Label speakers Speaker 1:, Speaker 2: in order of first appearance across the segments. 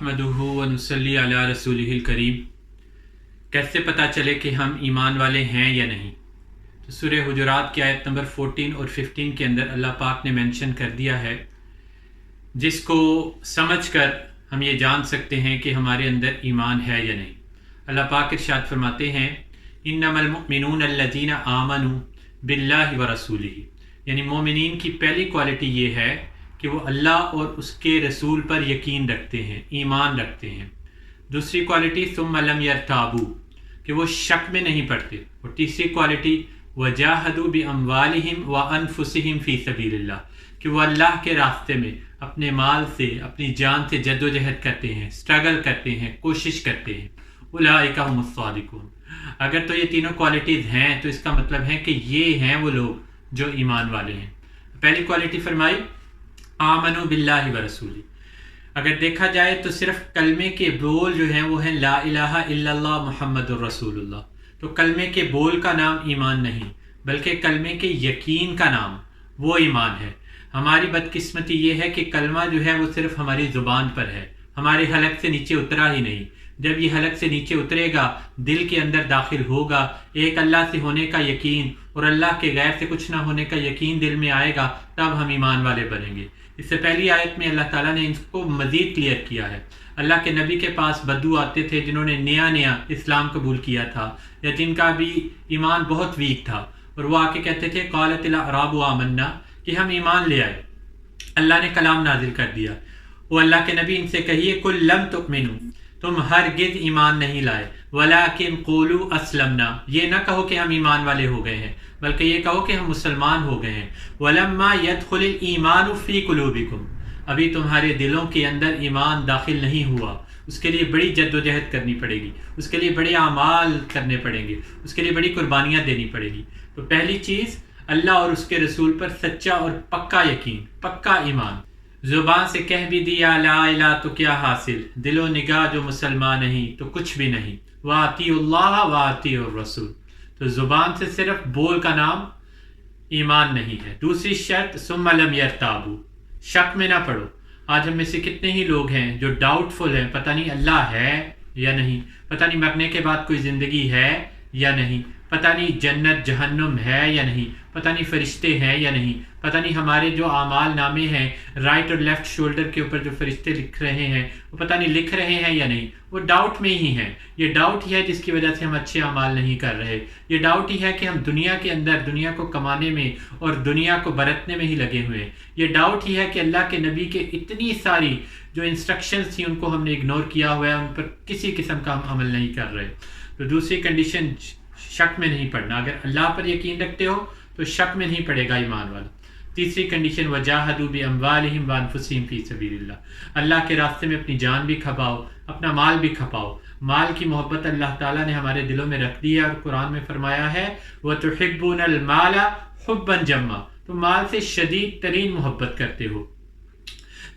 Speaker 1: नहमदुहु व नुसल्ली अला रसूलिहिल करीम। कैसे पता चले कि हम ईमान वाले हैं या नहीं? तो सूरह हुजुरात की आयत नंबर 14 और 15 के अंदर अल्लाह पाक ने मेंशन कर दिया है, जिसको समझकर हम ये जान सकते हैं कि हमारे अंदर ईमान है या नहीं। अल्लाह पाक इरशाद फरमाते हैं, इन्नमल मुमिनून अल्लज़ीना आमनू बिल्लाहि व रसूलिही, यानी मोमिनीन की पहली क्वालिटी ये है कि वो अल्लाह और उसके रसूल पर यकीन रखते हैं, ईमान रखते हैं। दूसरी क्वालिटी सुम्मा लम यरताबू, कि वो शक में नहीं पड़ते। और तीसरी क्वालिटी वजाहदू बि अम्वालिहिम व अनफुसिहिम फ़ी सबीलिल्लाह, कि वो अल्लाह के रास्ते में अपने माल से, अपनी जान से जद्दोजहद करते हैं, स्ट्रगल करते हैं, कोशिश करते हैं। उलाइका हुमुस सादिकून। अगर तो ये तीनों क्वालिटीज़ हैं तो इसका मतलब है कि ये हैं वो लोग जो ईमान वाले हैं। पहली क्वालिटी फरमाई आमनु बिल्लाहि व रसूली। अगर देखा जाए तो सिर्फ कलमे के बोल जो हैं वो हैं ला इलाहा इल्लल्लाह मुहम्मदुर रसूलुल्लाह। तो कलमे के बोल का नाम ईमान नहीं, बल्कि कलमे के यकीन का नाम वो ईमान है। हमारी बदकिस्मती ये है कि कलमा जो है वो सिर्फ हमारी ज़ुबान पर है, हमारे हलक से नीचे उतरा ही नहीं। जब ये हलक से नीचे उतरेगा, दिल के अंदर दाखिल होगा, एक अल्लाह से होने का यकीन और अल्लाह के गैर से कुछ ना होने का यकीन दिल में आएगा, तब हम ईमान वाले बनेंगे। इससे पहली आयत में अल्लाह ताला ने इसको मज़ीद क्लियर किया है। अल्लाह के नबी के पास बद्दू आते थे जिन्होंने नया नया इस्लाम कबूल किया था या जिनका भी ईमान बहुत वीक था, और वो आके कहते थे क़ालतिल अराबु आमन्ना, कि हम ईमान ले आए। अल्लाह ने कलाम नाजिल कर दिया, वो अल्लाह के नबी इनसे कहिए कुल लम तुमिनु, तुम हरगिज़ ईमान नहीं लाए, वलाकिन क़ूलू अस्लमना, ये ना कहो कि हम ईमान वाले हो गए हैं, बल्कि ये कहो कि हम मुसलमान हो गए हैं। वलम्मा यदखुलिल ईमानु फ़ी कुलूबिकुम, अभी तुम्हारे दिलों के अंदर ईमान दाखिल नहीं हुआ, उसके लिए बड़ी जद्दोजहद करनी पड़ेगी, उसके लिए बड़े आमाल करने पड़ेंगे, उसके लिए बड़ी कुर्बानियाँ देनी पड़ेगी। तो पहली चीज़ अल्लाह और उसके रसूल पर सच्चा और पक्का यकीन, पक्का ईमान। ज़ुबान से कह भी दिया ला इलाहा तो क्या हासिल, दिलो निगाह जो मुसलमान नहीं तो कुछ भी नहीं। वातिउल्लाह वातिउर रसूल, तो ज़ुबान से सिर्फ बोल का नाम ईमान नहीं है। दूसरी शर्त सुम्मा लम यरताबू, शक में ना पड़ो। आज हम में से कितने ही लोग हैं जो डाउटफुल हैं, पता नहीं अल्लाह है या नहीं, पता नहीं मरने के बाद कोई ज़िंदगी है या नहीं, पता नहीं जन्नत जहन्नुम है या नहीं, पता नहीं फरिश्ते हैं या नहीं, पता नहीं हमारे जो आमाल नामे हैं राइट और लेफ़्ट शोल्डर के ऊपर जो फरिश्ते लिख रहे हैं वो पता नहीं लिख रहे हैं या नहीं। वो डाउट में ही हैं। ये डाउट ही है जिसकी वजह से हम अच्छे आमाल नहीं कर रहे। ये डाउट ही है कि हम दुनिया के अंदर दुनिया को कमाने में और दुनिया को बरतने में ही लगे हुए हैं। ये डाउट ही है कि अल्लाह के नबी के इतनी सारी जो इंस्ट्रक्शंस थी उनको हमने इग्नोर किया हुआ है, उन पर किसी किस्म का हम अमल नहीं कर रहे। तो दूसरी कंडीशन शक में नहीं पड़ना। अगर अल्लाह पर यकीन रखते हो तो शक में नहीं पड़ेगा ईमान वाला। तीसरी कंडीशन वजाहदू बि अम्वालिहिम व अनफुसिहिम फ़ी सबीलिल्लाह, अल्लाह के रास्ते में अपनी जान भी खपाओ, अपना माल भी खपाओ। माल की मोहब्बत अल्लाह ताला ने हमारे दिलों में रख दी है, और कुरान में फरमाया है व तुहिब्बुनल माला हुब्बन जम्मा, तुम माल से शदीद तरीन मोहब्बत करते हो।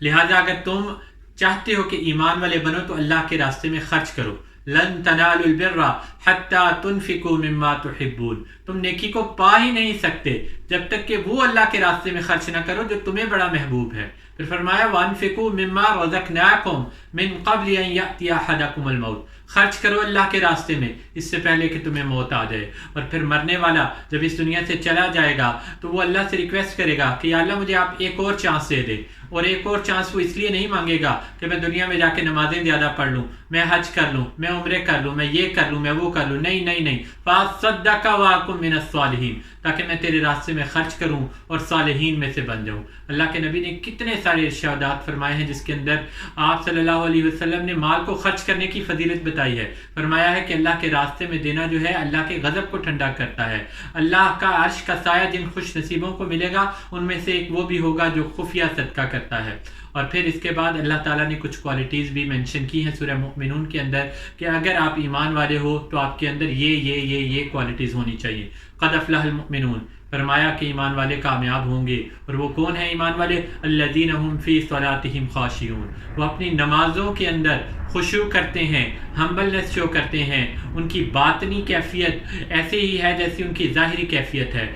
Speaker 1: लिहाजा अगर तुम चाहते हो कि ईमान वाले बनो तो अल्लाह के रास्ते में खर्च करो। लन तनालुल बिर्रा हत्ता तुनफिकू मिम्मा तुहिब्बून, तुम नेकी को पा ही नहीं सकते जब तक कि वो अल्लाह के रास्ते में खर्च ना करो जो तुम्हें बड़ा महबूब है। फिर फरमाया वअनफिकू मिम्मा रज़क़नाकुम मिन क़ब्ल अन यअतिया अहदकुमुल मौत, खर्च करो अल्लाह के रास्ते में इससे पहले कि तुम्हें मौत आ जाए। और फिर मरने वाला जब इस दुनिया से चला जाएगा तो वो अल्लाह से रिक्वेस्ट करेगा कि या अल्लाह मुझे आप एक और चांस दे दे। और एक और चांस वो इसलिए नहीं मांगेगा कि मैं दुनिया में जाके नमाजें ज़्यादा पढ़ लूँ, मैं हज कर लूँ, मैं उम्रे कर लूँ, मैं ये कर लूँ, मैं वो कर लूँ। नहीं नहीं नहीं, फ़अस्सद्दक़ व अकुन मिनस सालिहीन, ताकि मैं तेरे रास्ते में खर्च करूँ और सालिहीन में से बन जाऊँ। अल्लाह के नबी ने कितने सारे इरशादात फरमाए हैं जिसके अंदर आप सल्लल्लाहु अलैहि वसल्लम ने माल को खर्च करने की फजीलत बताई है। फरमाया है कि अल्लाह के रास्ते में देना जो है अल्लाह के गज़ब को ठंडा करता है। अल्लाह का अर्श का साया जिन खुश नसीबों को मिलेगा उनमें से एक वो भी होगा जो खुफिया सदका करता है। और फिर इसके बाद अल्लाह ताला ने कुछ क्वालिटीज़ भी मेंशन की हैं सूरह मुमिनून के अंदर कि अगर आप ईमान वाले हो तो आपके अंदर ये क्वालिटीज़ होनी चाहिए। क़द अफ़लहल मुमिनून, फरमाया कि ईमान वाले कामयाब होंगे। और वो कौन है ईमान वाले? अल्लज़ीना हुम फ़ी सलातिहिम ख़ाशिऊन, वो अपनी नमाज़ों के अंदर खुशू करते हैं, हम्बलनेस शो करते हैं। उनकी बातनी कैफियत ऐसे ही है जैसी उनकी ज़ाहिरी कैफियत है।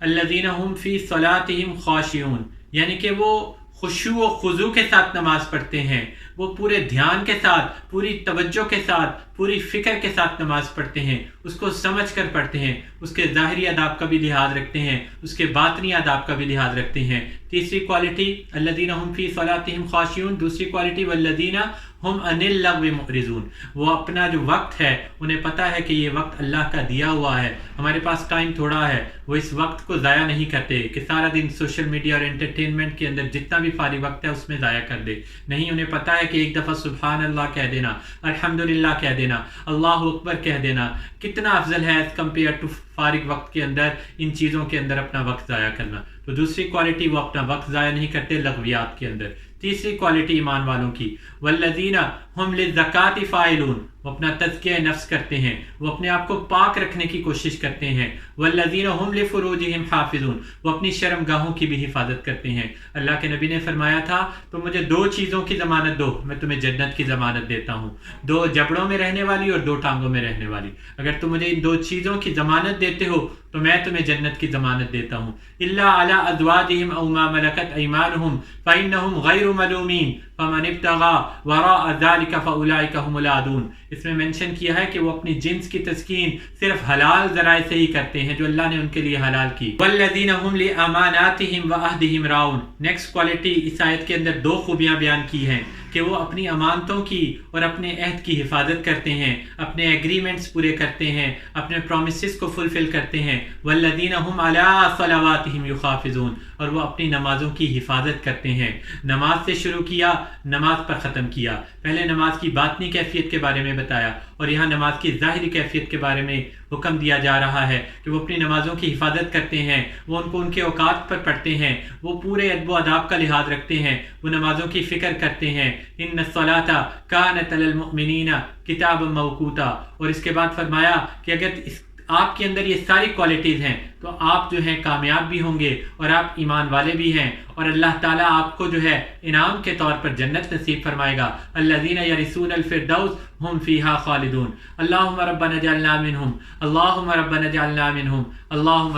Speaker 1: अल्लज़ीना हुम फ़ी सलातिहिम ख़ाशिऊन, यानी कि वो खुशू व खुजू के साथ नमाज पढ़ते हैं, وہ پورے دھیان کے ساتھ، پوری توجہ کے ساتھ، پوری فکر کے ساتھ نماز پڑھتے ہیں، اس کو سمجھ کر پڑھتے ہیں، اس کے ظاہری آداب کا بھی لحاظ رکھتے ہیں، اس کے باطنی آداب کا بھی لحاظ رکھتے ہیں۔ تیسری کوالٹی الذین هم فی صلاتہم خاشعون، دوسری کوالٹی والذین ہم عن اللغو معرضون، وہ اپنا جو وقت ہے انہیں پتہ ہے کہ یہ وقت اللہ کا دیا ہوا ہے، ہمارے پاس ٹائم تھوڑا ہے، وہ اس وقت کو ضائع نہیں کرتے کہ سارا دن سوشل میڈیا اور انٹرٹینمنٹ کے اندر جتنا بھی فارغ وقت ہے اس میں ضائع کر دے، نہیں، انہیں پتہ ہے کہ ایک دفعہ سبحان اللہ کہہ دینا، الحمدللہ کہہ دینا، اللہ اکبر کہہ دینا کتنا افضل ہے ایز کمپیئر ٹو فارغ وقت کے اندر ان چیزوں کے اندر اپنا وقت ضائع کرنا۔ تو دوسری کوالٹی، وہ اپنا وقت ضائع نہیں کرتے لغویات کے اندر۔ تیسری کوالٹی ایمان والوں کی والذین ہم للزکاۃ فاعلون، وہ اپنا تزکیہ نفس کرتے ہیں، وہ اپنے آپ کو پاک رکھنے کی کوشش کرتے ہیں۔ والذین ہم لفروجہم حافظون، وہ اپنی شرم گاہوں کی بھی حفاظت کرتے ہیں۔ اللہ کے نبی نے فرمایا تھا تو مجھے دو چیزوں کی ضمانت دو، میں تمہیں جنت کی ضمانت دیتا ہوں، دو جبڑوں میں رہنے والی اور دو ٹانگوں میں رہنے والی۔ اگر تم مجھے ان دو چیزوں کی ضمانت دیتے ہو تو میں تمہیں جنت کی ضمانت دیتا ہوں۔ الا علی ازواجہم او ما ملکت ایمانہم فانہم غیر ملومین فمن ابتغى وراء ذلك فاولئک هم العادون۔ اس میں مینشن کیا ہے کہ وہ اپنی جنس کی تسکین صرف حلال ذرائع سے ہی کرتے ہیں جو اللہ نے ان کے لیے حلال کی۔ والذین هم لاماناتہم وعہدہم راعون، نیکسٹ کوالٹی اس آیت کے اندر دو خوبیاں بیان کی ہیں کہ وہ اپنی امانتوں کی اور اپنے عہد کی حفاظت کرتے ہیں، اپنے ایگریمنٹس پورے کرتے ہیں، اپنے پرومسز کو فلفل کرتے ہیں۔ والذین هم علی صلواتہم یحافظون، اور وہ اپنی نمازوں کی حفاظت کرتے ہیں۔ نماز سے شروع کیا، نماز پر ختم کیا۔ پہلے نماز کی باطنی کیفیت کے بارے میں بتایا اور یہاں نماز کی ظاہری کیفیت کے بارے میں حکم دیا جا رہا ہے کہ وہ اپنی نمازوں کی حفاظت کرتے ہیں، وہ ان کو ان کے اوقات پر پڑھتے ہیں، وہ پورے ادب و آداب کا لحاظ رکھتے ہیں، وہ نمازوں کی فکر کرتے ہیں۔ ان الصلاۃ کانت علی المؤمنین کتابا موقوتا، اور اس کے بعد فرمایا کہ اگر آپ کے اندر یہ ساری کوالٹیز ہیں تو آپ جو ہیں کامیاب بھی ہوں گے اور آپ ایمان والے بھی ہیں، اور اللہ تعالیٰ آپ کو جو ہے انعام کے طور پر جنت نصیب فرمائے گا۔ الذین یرثون الفردوس ہم فیہا خالدون۔ اللہم ربنا اجعلنا منہم، اللہم ربنا اجعلنا منہم، اللہم